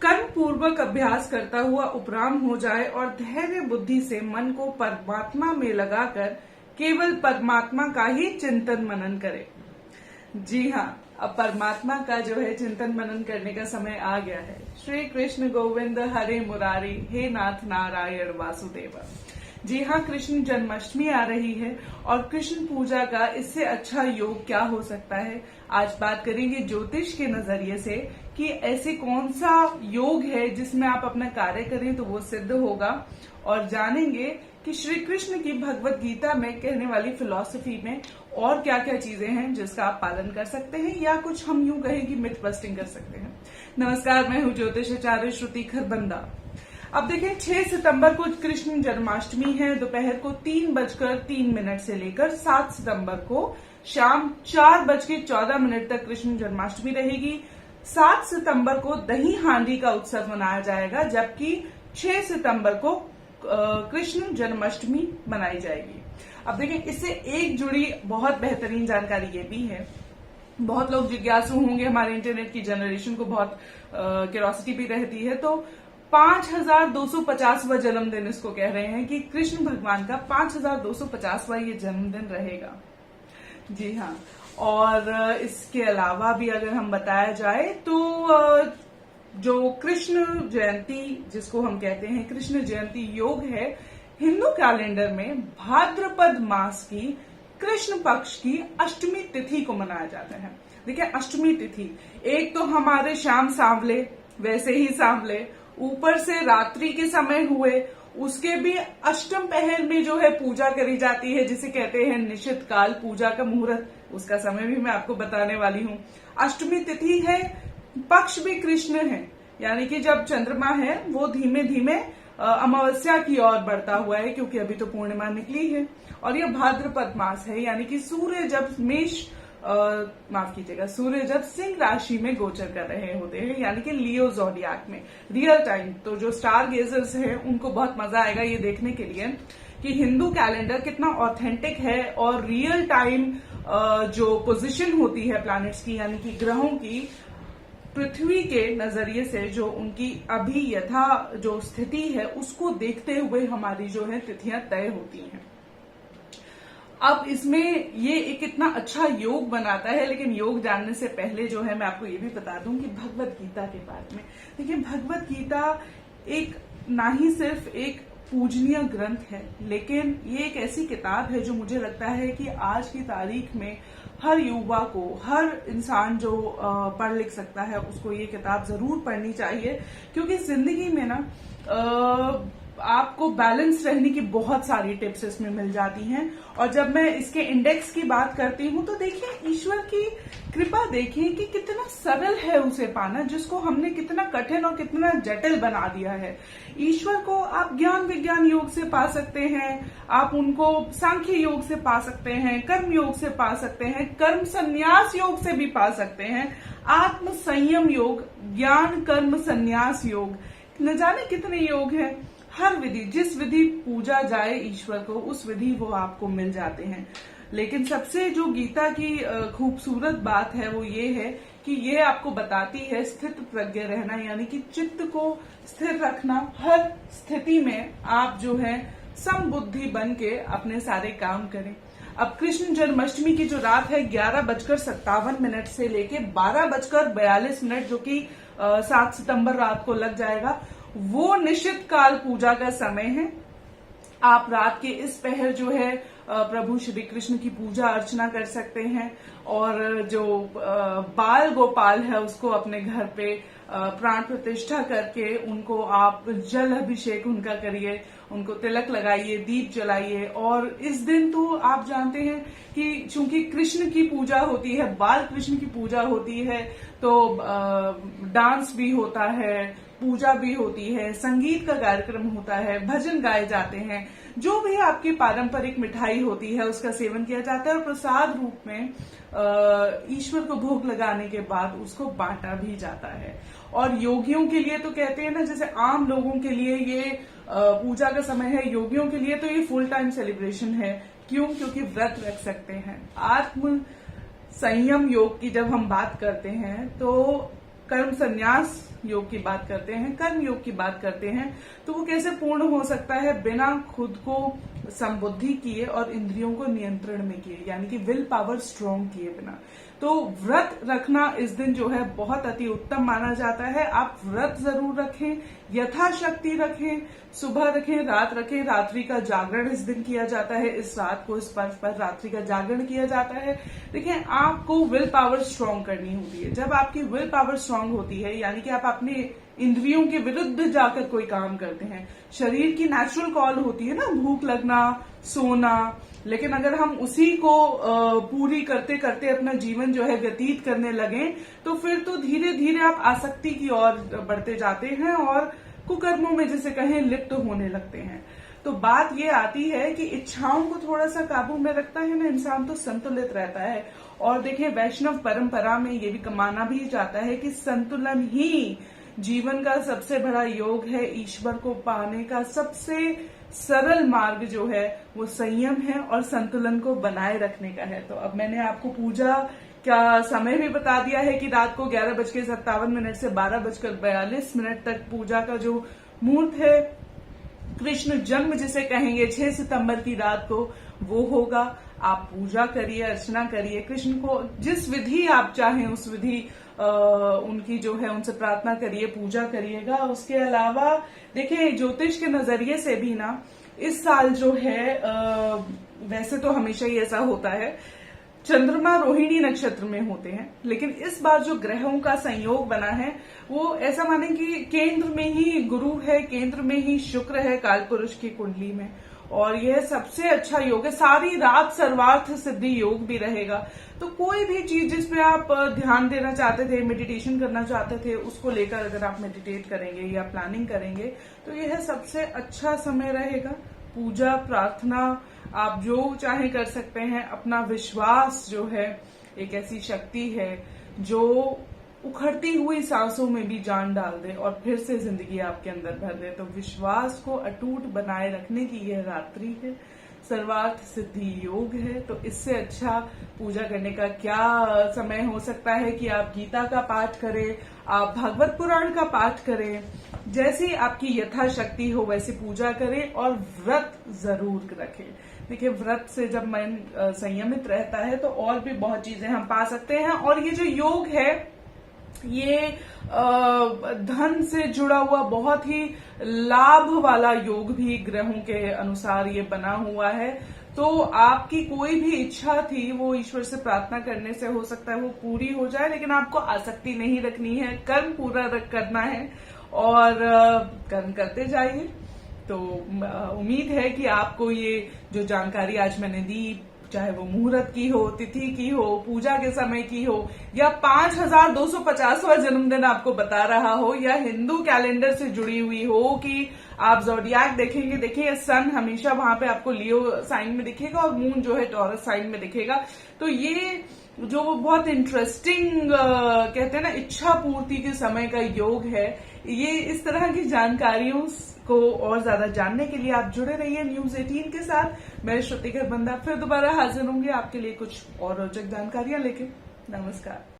कर्म पूर्वक अभ्यास करता हुआ उपराम हो जाए और धैर्य बुद्धि से मन को परमात्मा में लगाकर केवल परमात्मा का ही चिंतन मनन करे। जी हाँ, अब परमात्मा का जो है चिंतन मनन करने का समय आ गया है। श्री कृष्ण गोविंद हरे मुरारी, हे नाथ नारायण वासुदेव। जी हाँ, कृष्ण जन्माष्टमी आ रही है और कृष्ण पूजा का इससे अच्छा योग क्या हो सकता है। आज बात करेंगे ज्योतिष के नजरिए से कि ऐसे कौन सा योग है जिसमें आप अपना कार्य करें तो वो सिद्ध होगा, और जानेंगे कि श्री कृष्ण की भगवत गीता में कहने वाली फिलॉसफी में और क्या क्या चीजें हैं जिसका आप पालन कर सकते हैं, या कुछ हम यूं कहें कि मिथ बस्टिंग कर सकते हैं। नमस्कार, मैं हूं ज्योतिषाचार्य श्रुति खरबंदा। अब देखें, 6 सितंबर को कृष्ण जन्माष्टमी है। दोपहर को 3:03 से लेकर 7 सितंबर को शाम 4:14 तक कृष्ण जन्माष्टमी रहेगी। 7 सितंबर को दही हांडी का उत्सव मनाया जाएगा, जबकि 6 सितंबर को कृष्ण जन्माष्टमी मनाई जाएगी। अब देखें, इससे एक जुड़ी बहुत बेहतरीन जानकारी ये भी है। बहुत लोग जिज्ञासु होंगे, हमारे इंटरनेट की जनरेशन को बहुत क्यूरियोसिटी भी रहती है। तो 5250वां जन्मदिन इसको कह रहे हैं कि कृष्ण भगवान का 5250वां ये जन्मदिन रहेगा। जी हाँ, और इसके अलावा भी अगर हम बताया जाए तो जो कृष्ण जयंती जिसको हम कहते हैं कृष्ण जयंती योग है, हिंदू कैलेंडर में भाद्रपद मास की कृष्ण पक्ष की अष्टमी तिथि को मनाया जाता है। देखिए, अष्टमी तिथि, एक तो हमारे शाम सांवले वैसे ही सांवले, ऊपर से रात्रि के समय हुए, उसके भी अष्टम पहर में जो है पूजा करी जाती है, जिसे कहते हैं निश्चित काल पूजा का मुहूर्त, उसका समय भी मैं आपको बताने वाली हूँ। अष्टमी तिथि है, पक्ष भी कृष्ण है, यानी कि जब चंद्रमा है वो धीमे धीमे अमावस्या की ओर बढ़ता हुआ है, क्योंकि अभी तो पूर्णिमा निकली है। और यह भाद्रपद मास है, यानी कि सूर्य जब सूर्य जब सिंह राशि में गोचर कर रहे होते हैं, यानी कि लियो ज़ोडिएक में रियल टाइम। तो जो स्टार गेजर्स हैं उनको बहुत मजा आएगा ये देखने के लिए कि हिंदू कैलेंडर कितना ऑथेंटिक है और रियल टाइम जो पोजीशन होती है प्लैनेट्स की, यानी कि ग्रहों की, पृथ्वी के नजरिए से जो उनकी अभी यथा जो स्थिति है उसको देखते हुए हमारी जो है तिथियां तय होती हैं। अब इसमें ये एक इतना अच्छा योग बनाता है, लेकिन योग जानने से पहले जो है मैं आपको ये भी बता दूं कि भगवत गीता के बारे में। देखिए, भगवत गीता एक ना ही सिर्फ एक पूजनीय ग्रंथ है, लेकिन ये एक ऐसी किताब है जो मुझे लगता है कि आज की तारीख में हर युवा को, हर इंसान जो पढ़ लिख सकता है उसको ये किताब जरूर पढ़नी चाहिए, क्योंकि जिंदगी में ना आपको बैलेंस रहने की बहुत सारी टिप्स इसमें मिल जाती हैं। और जब मैं इसके इंडेक्स की बात करती हूँ तो देखिए, ईश्वर की कृपा देखिए कि कितना सरल है उसे पाना, जिसको हमने कितना कठिन और कितना जटिल बना दिया है। ईश्वर को आप ज्ञान विज्ञान योग से पा सकते हैं, आप उनको सांख्य योग से पा सकते हैं, कर्म योग से पा सकते हैं, कर्म संन्यास योग से भी पा सकते हैं, आत्म संयम योग, ज्ञान कर्म संन्यास योग, न जाने कितने योग हैं। हर विधि, जिस विधि पूजा जाए ईश्वर को, उस विधि वो आपको मिल जाते हैं। लेकिन सबसे जो गीता की खूबसूरत बात है वो ये है कि ये आपको बताती है स्थित प्रज्ञ रहना, यानी कि चित्त को स्थिर रखना। हर स्थिति में आप जो है समबुद्धि बन के अपने सारे काम करें। अब कृष्ण जन्माष्टमी की जो रात है 11:57 से लेके 12:42, जो कि 7 सितंबर रात को लग जाएगा, वो निश्चित काल पूजा का समय है। आप रात के इस पहर जो है प्रभु श्री कृष्ण की पूजा अर्चना कर सकते हैं, और जो बाल गोपाल है उसको अपने घर पे प्राण प्रतिष्ठा करके उनको आप जल अभिषेक उनका करिए, उनको तिलक लगाइए, दीप जलाइए। और इस दिन तो आप जानते हैं कि चूंकि कृष्ण की पूजा होती है, बाल कृष्ण की पूजा होती है, तो डांस भी होता है, पूजा भी होती है, संगीत का कार्यक्रम होता है, भजन गाए जाते हैं, जो भी आपकी पारंपरिक मिठाई होती है उसका सेवन किया जाता है, और प्रसाद रूप में ईश्वर को भोग लगाने के बाद उसको बांटा भी जाता है। और योगियों के लिए तो कहते हैं ना, जैसे आम लोगों के लिए ये पूजा का समय है, योगियों के लिए तो ये फुल टाइम सेलिब्रेशन है। क्यों? क्योंकि व्रत रख सकते हैं। आत्म संयम योग की जब हम बात करते हैं तो कर्म संन्यास योग की बात करते हैं, कर्म योग की बात करते हैं, तो वो कैसे पूर्ण हो सकता है बिना खुद को संबुद्धि किए और इंद्रियों को नियंत्रण में किए, यानी कि विल पावर स्ट्रॉन्ग किए बिना। तो व्रत रखना इस दिन जो है बहुत अति उत्तम माना जाता है। आप व्रत जरूर रखें, यथाशक्ति रखें, सुबह रखें, रात रखें। रात्रि का जागरण इस दिन किया जाता है, इस रात को, इस पर्व पर रात्रि का जागरण किया जाता है। देखिए, आपको विल पावर स्ट्रॉन्ग करनी होती है। जब आपकी विल पावर स्ट्रॉन्ग होती है, यानी कि आप अपने इंद्रियों के विरुद्ध जाकर कोई काम करते हैं, शरीर की नेचुरल कॉल होती है ना, भूख लगना, सोना, लेकिन अगर हम उसी को पूरी करते करते अपना जीवन जो है व्यतीत करने लगे, तो फिर तो धीरे धीरे आप आसक्ति की ओर बढ़ते जाते हैं और कुकर्मों में जिसे कहें लिप्त होने लगते हैं। तो बात ये आती है कि इच्छाओं को थोड़ा सा काबू में रखता है ना इंसान, तो संतुलित रहता है। और देखिए, वैष्णव परंपरा में ये भी माना भी जाता है कि संतुलन ही जीवन का सबसे बड़ा योग है। ईश्वर को पाने का सबसे सरल मार्ग जो है वो संयम है और संतुलन को बनाए रखने का है। तो अब मैंने आपको पूजा का समय भी बता दिया है कि रात को 11:57 से 12:42 तक पूजा का जो मुहूर्त है, कृष्ण जन्म जिसे कहेंगे 6 सितंबर की रात को, वो होगा। आप पूजा करिए, अर्चना करिए, कृष्ण को जिस विधि आप चाहें उस विधि उनकी जो है उनसे प्रार्थना करिए, पूजा करिएगा। उसके अलावा देखिए, ज्योतिष के नजरिए से भी ना इस साल जो है वैसे तो हमेशा ही ऐसा होता है, चंद्रमा रोहिणी नक्षत्र में होते हैं, लेकिन इस बार जो ग्रहों का संयोग बना है वो ऐसा माने कि केंद्र में ही गुरु है, केंद्र में ही शुक्र है कालपुरुष की कुंडली में, और यह सबसे अच्छा योग है। सारी रात सर्वार्थ सिद्धि योग भी रहेगा। तो कोई भी चीज जिसपे आप ध्यान देना चाहते थे, मेडिटेशन करना चाहते थे, उसको लेकर अगर आप मेडिटेट करेंगे या प्लानिंग करेंगे तो यह सबसे अच्छा समय रहेगा। पूजा, प्रार्थना आप जो चाहे कर सकते हैं। अपना विश्वास जो है एक ऐसी शक्ति है जो उखड़ती हुई सांसों में भी जान डाल दे और फिर से जिंदगी आपके अंदर भर दे। तो विश्वास को अटूट बनाए रखने की यह रात्रि है, सर्वार्थ सिद्धि योग है। तो इससे अच्छा पूजा करने का क्या समय हो सकता है कि आप गीता का पाठ करें, आप भागवत पुराण का पाठ करें, जैसी आपकी यथाशक्ति हो वैसे पूजा करें और व्रत जरूर रखें। देखिए, व्रत से जब मन संयमित रहता है तो और भी बहुत चीजें हम पा सकते हैं। और ये जो योग है ये धन से जुड़ा हुआ बहुत ही लाभ वाला योग भी ग्रहों के अनुसार ये बना हुआ है। तो आपकी कोई भी इच्छा थी वो ईश्वर से प्रार्थना करने से हो सकता है वो पूरी हो जाए, लेकिन आपको आसक्ति नहीं रखनी है, कर्म पूरा करना है और कर्म करते जाइए। तो उम्मीद है कि आपको ये जो जानकारी आज मैंने दी, चाहे वो मुहूर्त की हो, तिथि की हो, पूजा के समय की हो, या 5250वां जन्मदिन आपको बता रहा हो, या हिंदू कैलेंडर से जुड़ी हुई हो कि आप ज़ोडिएक देखेंगे, देखिए सन हमेशा वहां पे आपको लियो साइन में दिखेगा और मून जो है टॉरस साइन में दिखेगा। तो ये जो बहुत इंटरेस्टिंग कहते हैं ना इच्छा पूर्ति के समय का योग है, ये इस तरह की जानकारियों को और ज्यादा जानने के लिए आप जुड़े रहिए न्यूज़ 18 के साथ। मैं श्रुति खरबंदा फिर दोबारा हाजिर होंगी आपके लिए कुछ और रोचक जानकारियां लेके। नमस्कार।